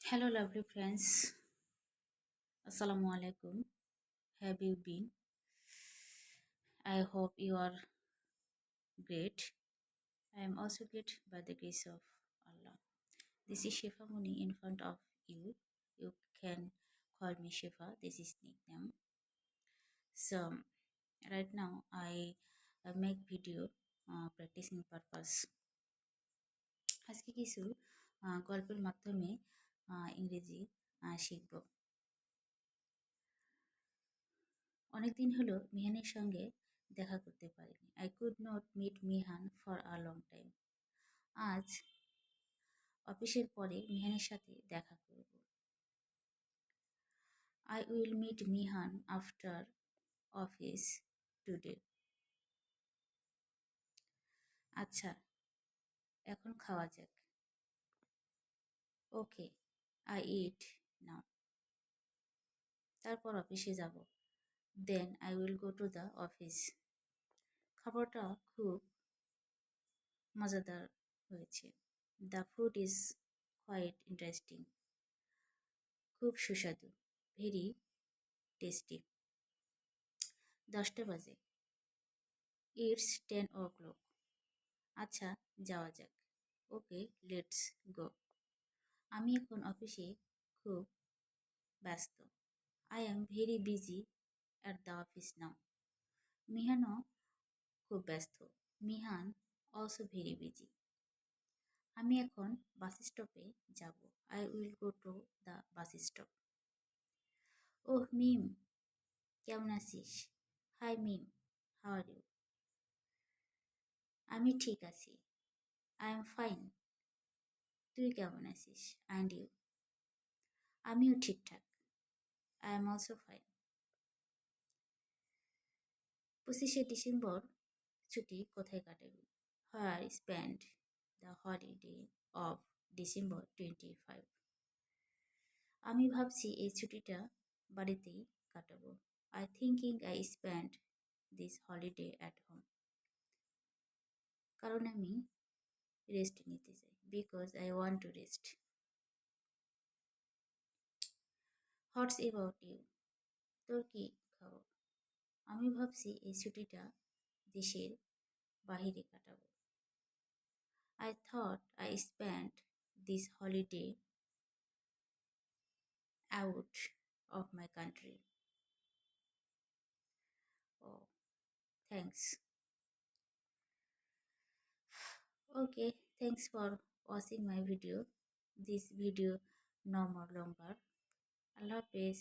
Hello, lovely friends. Assalamu alaikum. Have you been? I hope you are great. I am also great by the grace of Allah. This is Shifa Muni in front of you. You can call me Shifa. This is nickname. So right now I make video practicing purpose. আজকে কিছু গল্পের মাধ্যমে ইংরেজি শিখব। অনেকদিন হলো মিহানের সঙ্গে দেখা করতে পারিনি। I could not meet Mihan for a long time. আজ অফিসের পরে মিহানের সাথে দেখা করব। I will meet Mihan after office today. আচ্ছা, এখন খাওয়া যাক। Okay, I eat now. তারপর অফিসে যাব। Then I will go to the office. খাবারটা খুব মজাদার হয়েছে। The food is quite interesting. খুব সুস্বাদু। Very tasty. 10টা বাজে। It's 10 o'clock। আচ্ছা, যাওয়া যাক। Okay, let's go. আমি এখন অফিসে খুব ব্যস্ত। I am very busy at the office now. মিহানও খুব ব্যস্ত। Mihan also very busy. আমি এখন বাস স্টপে যাব। I will go to the bus stop. ওহ মিম, কেমন আছিস? Hi Mim, how are you? আমি ঠিক আছি। I am fine. তুই কেমন আছিস? And you? আমিও ঠিকঠাক। I am also fine. 25শে ডিসেম্বর ছুটি কোথায় কাটাবি? Where spend the holiday of December 25। আমি ভাবছি এই ছুটিটা বাড়িতেই কাটাবো। I thinking I spend this holiday at home. কারণ আমি রেস্ট নিতে চাই। Because I want to rest. What's about you? তোর কি খবর? আমি ভাবছি এই ছুটিটা দেশের বাহিরে কাটাবো। I thought I spent this holiday out of my country. Oh, thanks. Okay, thanks for watching my video. This video no more longer. Allah Hafiz.